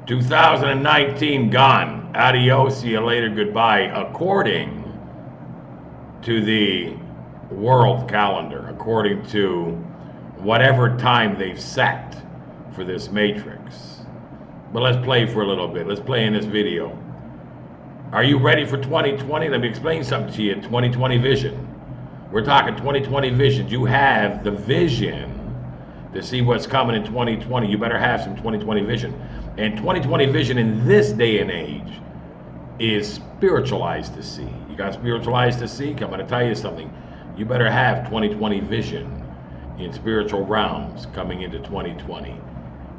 2019 gone. Adios, see you later, goodbye. According to the world calendar, according to whatever time they've set for this matrix. But let's play for a little bit. Let's play in this video. Are you ready for 2020? Let me explain something to you. 2020 vision. We're talking 2020 vision. You have the vision to see what's coming in 2020. You better have some 2020 vision. And 2020 vision in this day and age is spiritualized to see. You got spiritualized to see? I'm going to tell you something. You better have 2020 vision in spiritual realms coming into 2020.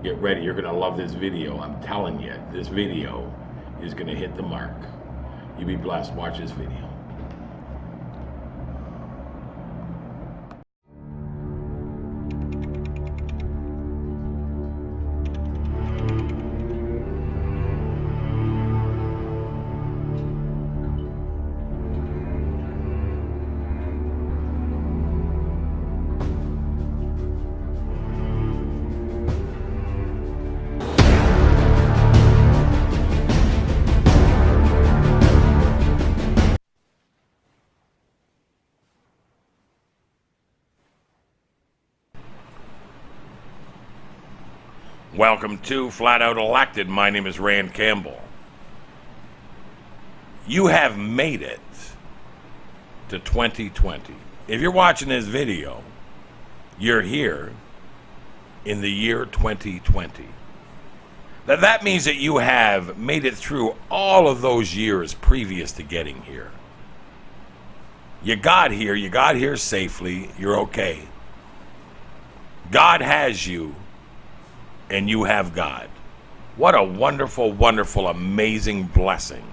Get ready. You're going to love this video. I'm telling you, this video is going to hit the mark. You be blessed. Watch this video. Welcome to Flat Out Elected. My name is Rand Campbell. You have made it to 2020. If you're watching this video, you're here in the year 2020. That means that you have made it through all of those years previous to getting here. You got here safely, you're okay. God has you. And you have God. What a wonderful, wonderful, amazing blessing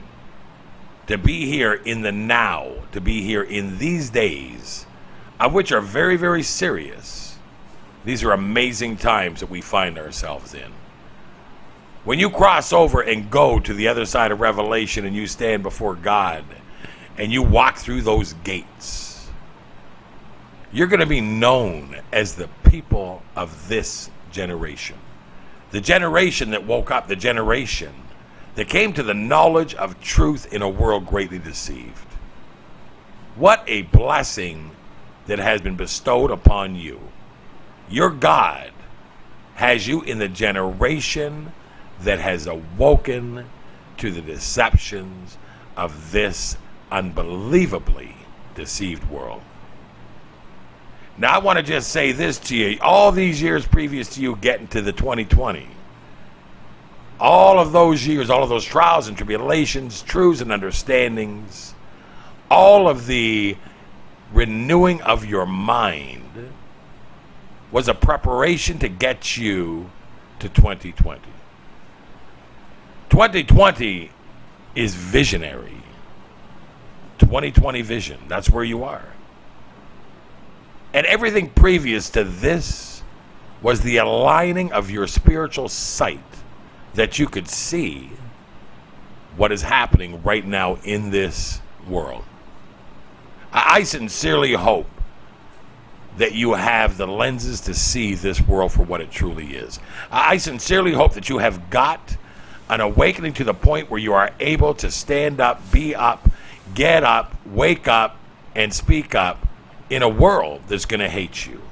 to be here in the now, to be here in these days, of which are very, very serious. These are amazing times that we find ourselves in. When you cross over and go to the other side of Revelation and you stand before God and you walk through those gates, you're going to be known as the people of this generation. The generation that woke up, the generation that came to the knowledge of truth in a world greatly deceived. What a blessing that has been bestowed upon you. Your God has you in the generation that has awoken to the deceptions of this unbelievably deceived world. Now, I want to just say this to you. All these years previous to you getting to the 2020, all of those years, all of those trials and tribulations, truths and understandings, all of the renewing of your mind was a preparation to get you to 2020. 2020 is visionary. 2020 vision, that's where you are. And everything previous to this was the aligning of your spiritual sight that you could see what is happening right now in this world. I sincerely hope that you have the lenses to see this world for what it truly is. I sincerely hope that you have got an awakening to the point where you are able to stand up, be up, get up, wake up, and speak up in a world that's going to hate you.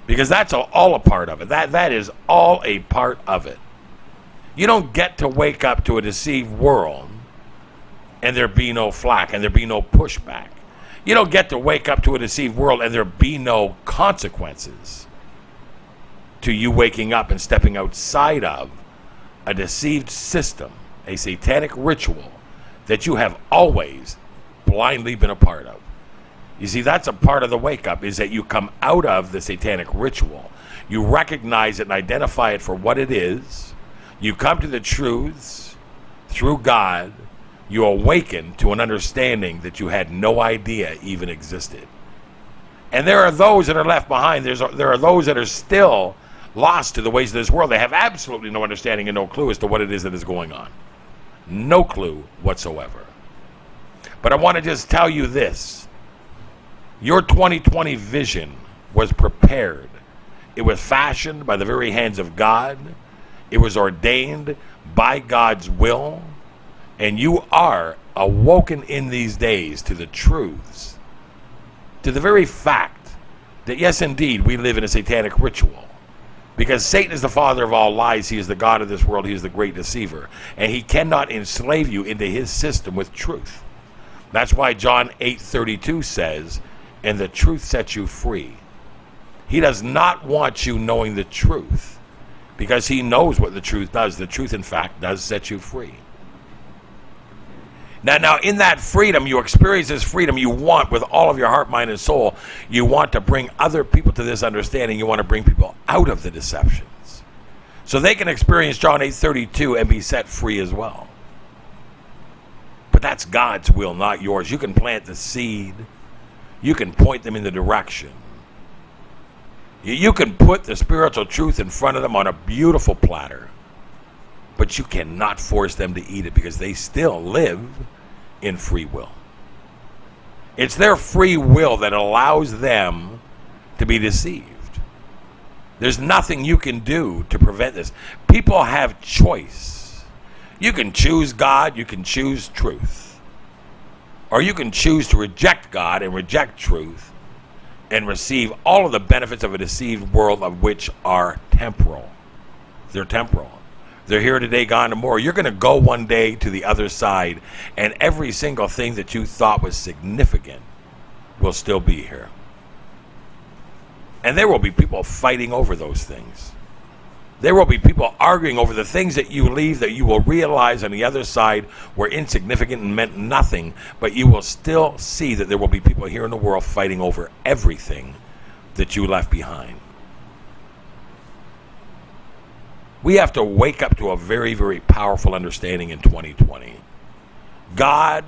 Because that's all a part of it. That is all a part of it. You don't get to wake up to a deceived world and there be no flack and there be no pushback. You don't get to wake up to a deceived world and there be no consequences to you waking up and stepping outside of a deceived system, a satanic ritual that you have always blindly been a part of. You see, that's a part of the wake up, is that you come out of the satanic ritual. You recognize it and identify it for what it is. You come to the truths through God. You awaken to an understanding that you had no idea even existed. And there are those that are left behind. There are those that are still lost to the ways of this world. They have absolutely no understanding and no clue as to what it is that is going on. No clue whatsoever. But I want to just tell you this. Your 2020 vision was prepared. It was fashioned by the very hands of God. It was ordained by God's will, and you are awoken in these days to the truths, to the very fact that yes, indeed, we live in a satanic ritual. Because Satan is the father of all lies. He is the God of this world. He is the great deceiver. And he cannot enslave you into his system with truth. That's why John 8:32 says, and the truth sets you free. He does not want you knowing the truth, because he knows what the truth does. The truth, in fact, does set you free. Now, in that freedom, you experience this freedom you want with all of your heart, mind, and soul. You want to bring other people to this understanding. You want to bring people out of the deceptions so they can experience John 8:32 and be set free as well. But that's God's will, not yours. You can plant the seed. You can point them in the direction. You can put the spiritual truth in front of them on a beautiful platter. But you cannot force them to eat it, because they still live in free will. It's their free will that allows them to be deceived. There's nothing you can do to prevent this. People have choice. You can choose God, you can choose truth. Or you can choose to reject God and reject truth and receive all of the benefits of a deceived world, of which are temporal. They're temporal. They're here today, gone tomorrow. You're going to go one day to the other side, and every single thing that you thought was significant will still be here. And there will be people fighting over those things. There will be people arguing over the things that you leave, that you will realize on the other side were insignificant and meant nothing, but you will still see that there will be people here in the world fighting over everything that you left behind. We have to wake up to a very, very powerful understanding in 2020. God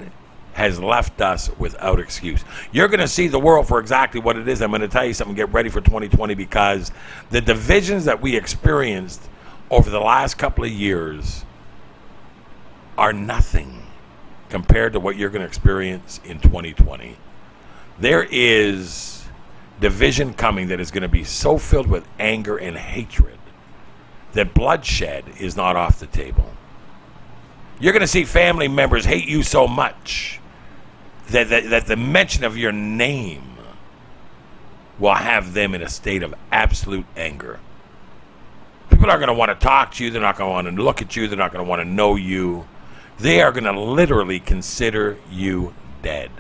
has left us without excuse. You're going to see the world for exactly what it is. I'm going to tell you something. Get ready for 2020, because the divisions that we experienced over the last couple of years are nothing compared to what you're going to experience in 2020. There is division coming that is going to be so filled with anger and hatred that bloodshed is not off the table. You're going to see family members hate you so much that the mention of your name will have them in a state of absolute anger. People aren't going to want to talk to you. They're not going to want to look at you. They're not going to want to know you. They are going to literally consider you dead.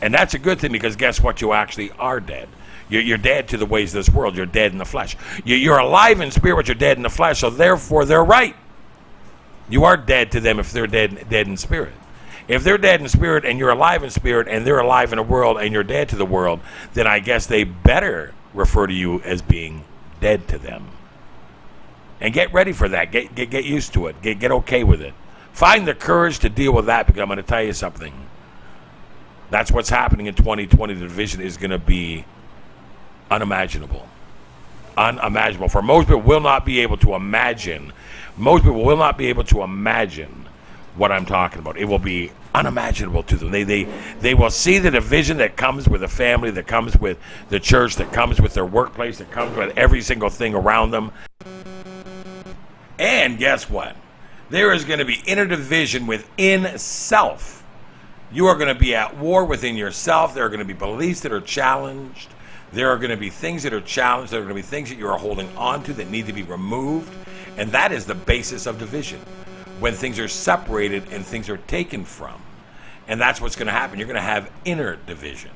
And that's a good thing, because guess what? You actually are dead. You're dead to the ways of this world. You're dead in the flesh. You're alive in spirit, but you're dead in the flesh. So therefore, they're right. You are dead to them if they're dead in spirit. If they're dead in spirit and you're alive in spirit, and they're alive in the world and you're dead to the world, then I guess they better refer to you as being dead to them. And get ready for that. Get used to it. Get okay with it. Find the courage to deal with that, because I'm going to tell you something. That's what's happening in 2020. The division is going to be unimaginable. For most people will not be able to imagine. Most people will not be able to imagine what I'm talking about. It will be unimaginable to them. They will see the division that comes with a family, that comes with the church, that comes with their workplace, that comes with every single thing around them. And guess what? There is going to be inner division within self. You are going to be at war within yourself. There are going to be beliefs that are challenged. There are going to be things that are challenged. There are going to be things that you are holding on to that need to be removed. And that is the basis of division, when things are separated and things are taken from. And that's what's going to happen. You're going to have inner division.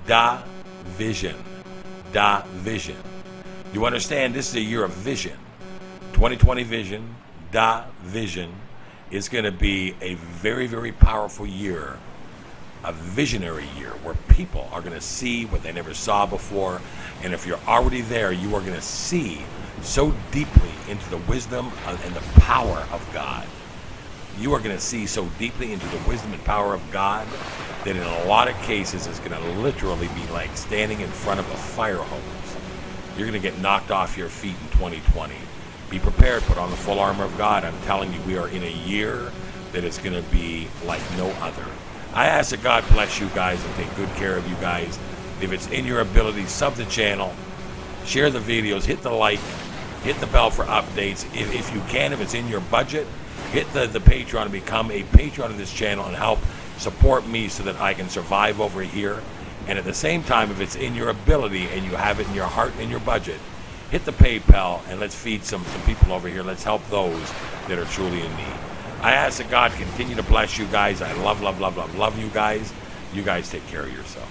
Da-vision. Da-vision. You understand, this is a year of vision. 2020 vision, da-vision, is going to be a very, very powerful year, a visionary year, where people are going to see what they never saw before. And if you're already there, you are going to see so deeply into the wisdom and the power of God. You are going to see so deeply into the wisdom and power of God that in a lot of cases it's going to literally be like standing in front of a fire hose. You're going to get knocked off your feet in 2020. Be prepared, put on the full armor of God. I'm telling you, we are in a year that is going to be like no other. I ask that God bless you guys and take good care of you guys. If it's in your ability, sub the channel, share the videos, hit the like, Hit the bell for updates. If you can, if it's in your budget, hit the Patreon and become a patron of this channel and help support me so that I can survive over here. And at the same time, if it's in your ability and you have it in your heart and your budget, hit the PayPal and let's feed some people over here. Let's help those that are truly in need. I ask that God continue to bless you guys. I love you guys. You guys take care of yourselves.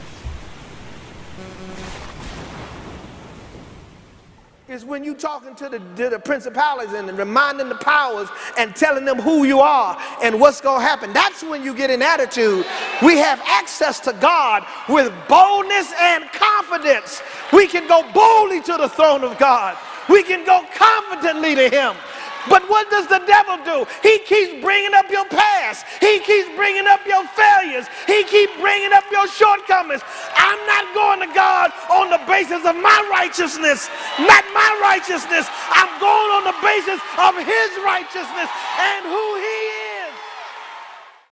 Is when you talking to the principalities and reminding the powers and telling them who you are and what's going to happen. That's when you get an attitude. We have access to God with boldness and confidence. We can go boldly to the throne of God. We can go confidently to him. But what does the devil do? He keeps bringing up your past. He keeps bringing up your failures. He keeps bringing up your shortcomings. I'm not going to God on the basis of my righteousness, not my righteousness. I'm going on the basis of his righteousness and who he is.